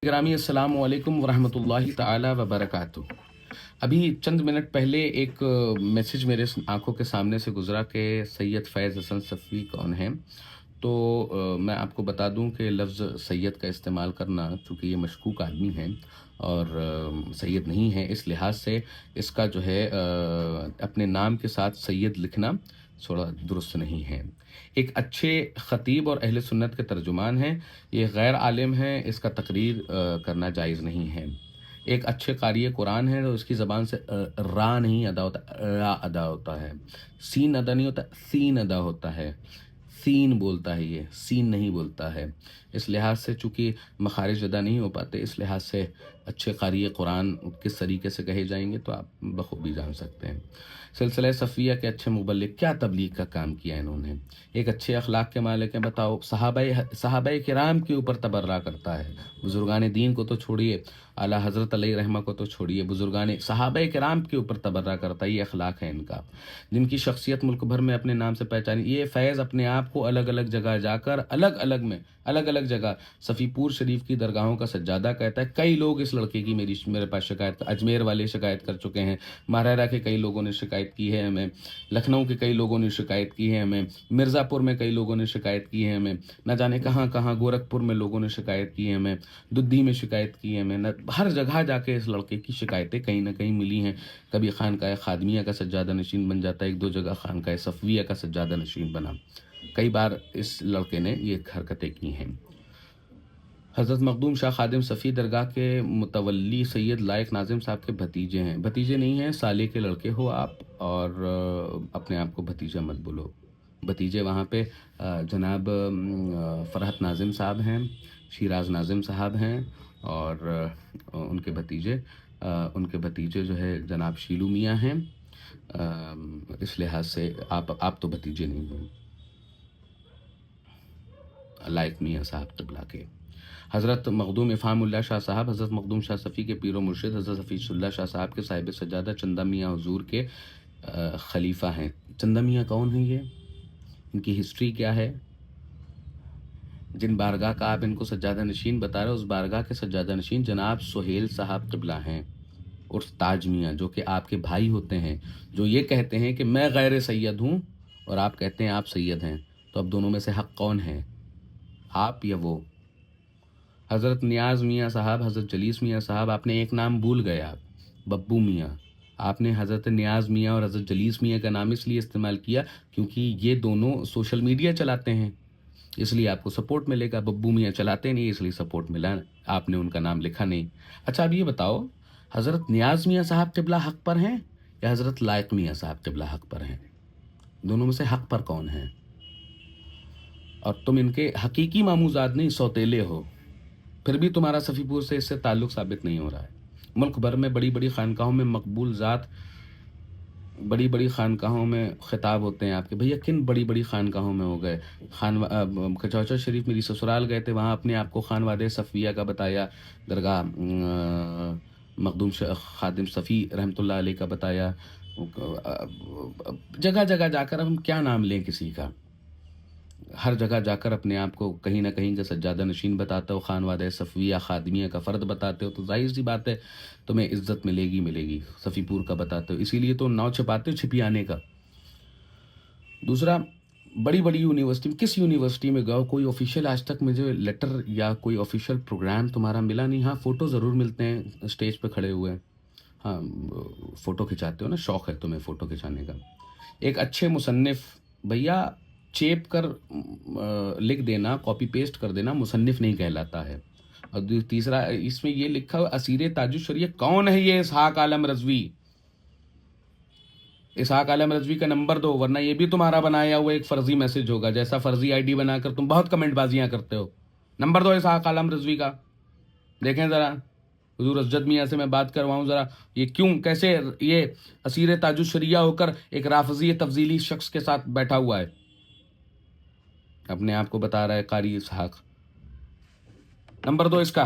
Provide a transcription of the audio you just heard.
ग्रामी अस्सलाम वालेकुम वरहमतुल्लाहि ताला वबरकातुह। अभी चंद मिनट पहले एक मैसेज मेरे आंखों के सामने से गुजरा कि सैयद फैज़ हसन सफ़ी कौन है। तो मैं आपको बता दूं कि लफ्ज़ सैयद का इस्तेमाल करना, चूँकि ये मशकूक आदमी है और सैयद नहीं है, इस लिहाज से इसका जो है अपने नाम के साथ सैयद लिखना थोड़ा दुरुस्त नहीं है। एक अच्छे ख़तीब और अहले सुन्नत के तर्जुमान हैं, ये गैर आलिम है, इसका तकरीर करना जायज़ नहीं है। एक अच्छे क़ारी कुरान है तो उसकी ज़बान से रा नहीं अदा होता, रा अदा होता है। सीन अदा नहीं होता, सीन अदा होता है। सीन बोलता है, ये सीन नहीं बोलता है। इस लिहाज से चूँकि मखारिज अदा नहीं हो पाते, इस लिहाज से अच्छे क़ारी कुरान किस तरीके से कहे जाएंगे तो आप बखूबी जान सकते हैं। सिलसिला सफ़िया के अच्छे मुबल्लिग, क्या तबलीग का काम किया इन्होंने। एक अच्छे अखलाक के मालिक हैं। बताओ, सहाबाए किराम के ऊपर तबर्रा करता है। बुजुर्गान दीन को तो छोड़िए, आला हज़रत अलैहि रहमा को तो छोड़िए, बुजुर्गान सहाबाए किराम के ऊपर तबर्रा करता है। ये अखलाक है इनका, जिनकी शख्सियत मुल्क भर में अपने नाम से पहचानी। ये फैज़ अपने आप को अलग अलग जगह जाकर अलग अलग जगह सफ़ीपुर शरीफ की दरगाहों का सज्जादा कहता है। कई लोग इस लड़के की मेरे पास शिकायत, अजमेर वाले शिकायत कर चुके हैं, महारारा के कई लोगों ने शिकायत की है हमें, लखनऊ के कई लोगों ने शिकायत की है हमें, मिर्ज़ापुर में कई लोगों ने शिकायत की है हमें, न जाने कहाँ कहाँ गोरखपुर में लोगों ने शिकायत की है हमें, दुद्धी में शिकायत की है हमें। हर जगह जाके इस लड़के की शिकायतें कहीं ना कहीं मिली हैं। कभी खानकाह खादमिया का सज्जादा नशीन बन जाता है, एक दो जगह खानकाह सफ़विया का सज्जादा नशीन बना। कई बार इस लड़के ने ये हरकतें की हैं। हज़रत मखदूम शाह खादिम सफ़ी दरगाह के मुतवल्ली सैयद लायक नाज़िम साहब के भतीजे हैं। भतीजे नहीं हैं, साले के लड़के हो आप, और अपने आप को भतीजा मत बोलो। भतीजे वहाँ पे जनाब फ़रहत नाज़िम साहब हैं, शिराज नाज़िम साहब हैं, और उनके भतीजे जो है जनाब शीलू मियाँ हैं। इस लिहाज से आप तो भतीजे नहीं हो लायक मियाँ साहब तबला के। हज़रत मखदूम इफ़ामुल्लाह शाह साहब, हज़रत मखदूम शाह सफ़ी के पीर व मुर्शिद हज़रत हफ़ीज़ुल्लाह शाह साहब के साहिब सज्जादा चंदा मियाँ हुज़ूर के खलीफा हैं। चंदा मियाँ कौन हैं ये, इनकी हिस्ट्री क्या है। जिन बारगाह का आप इनको सज्जादा नशीन बता रहे हो, उस बारगाह के सज्जादा नशीन जनाब सुहेल साहब क़िबला हैं उर्फ ताज मियाँ, जो कि आपके भाई होते हैं, जो ये कहते हैं कि मैं गैर सैयद हूँ और आप कहते हैं आप सैयद हैं। तो अब दोनों में से हक़ कौन है, आप या वो। हज़रत नियाज़ मियाँ साहब, हज़रत जलीस मियाँ साहब, आपने एक नाम भूल गए आप, बब्बू मियाँ। आपने हज़रत नियाज़ मियाँ और हज़रत जलीस मियाँ का नाम इसलिए इस्तेमाल किया क्योंकि ये दोनों सोशल मीडिया चलाते हैं, इसलिए आपको सपोर्ट मिलेगा। बब्बू मियाँ चलाते नहीं, इसलिए सपोर्ट मिला, आपने उनका नाम लिखा नहीं। अच्छा, अब ये बताओ, हज़रत नियाज़ मियाँ साहब क़िबला हक़ पर हैं या हज़रत लायक मियाँ साहब क़िबला हक़ पर हैं। दोनों में से हक़ पर कौन है। और तुम इनके हकीकी मामूज़ाद नहीं, सौतेले हो, फिर भी तुम्हारा सफ़ीपुर से इससे ताल्लुक़ साबित नहीं हो रहा है। मुल्क भर में बड़ी बड़ी खानकाहों में मकबूल ज़ात, बड़ी बड़ी खानकाहों में ख़िताब होते हैं आपके। भैया किन बड़ी बड़ी खानकाहों में हो गए। खचौचा शरीफ मेरी ससुराल गए थे, वहाँ अपने आप को खानवादे सफ़िया का बताया, दरगाह मखदूम खादिम सफ़ी रहमतुल्लाह अलैह का बताया। जगह जगह जाकर हम क्या नाम लें किसी का। हर जगह जाकर अपने आप को कहीं ना कहीं का सज्जादा नशीन बताते हो, खानवादा सफ़विया खादमिया का फ़र्द बताते हो, तो जाहिर सी बात है तुम्हें इज़्ज़त मिलेगी मिलेगी। सफ़ीपुर का बताते हो, इसीलिए तो नाव छिपाते हो छिपियाने का। दूसरा, बड़ी बड़ी यूनिवर्सिटी, किस यूनिवर्सिटी में गए, कोई ऑफिशियल आज तक मुझे लेटर या कोई ऑफिशियल प्रोग्राम तुम्हारा मिला नहीं। हाँ, फ़ोटो ज़रूर मिलते हैं स्टेज पर खड़े हुए। हाँ, फ़ोटो खिंचाते हो ना, शौक़ है तुम्हें फ़ोटो खिंचाने का। एक अच्छे मुसन्निफ़, भैया चेप कर लिख देना, कॉपी पेस्ट कर देना मुसन्निफ़ नहीं कहलाता है। और तीसरा, इसमें ये लिखा हुआ असीर ताजुश शरीयत कौन है ये इसहाक आलम रज़वी। इसहाक आलम रज़वी का नंबर दो, वरना ये भी तुम्हारा बनाया हुआ एक फ़र्ज़ी मैसेज होगा, जैसा फ़र्ज़ी आईडी बनाकर तुम बहुत कमेंटबाजियाँ करते हो। नंबर दो इसहाक आलम रज़वी का, देखें ज़रा। हुज़ूर अज़्ज़द मियाँ से मैं बात करवाऊँ ज़रा, ये क्यों कैसे ये असीर ताजुश शरिया होकर एक राफ़ज़ी तफ़ज़ीली शख्स के साथ बैठा हुआ है, अपने आप को बता रहा है कारी इसहाक। नंबर दो इसका।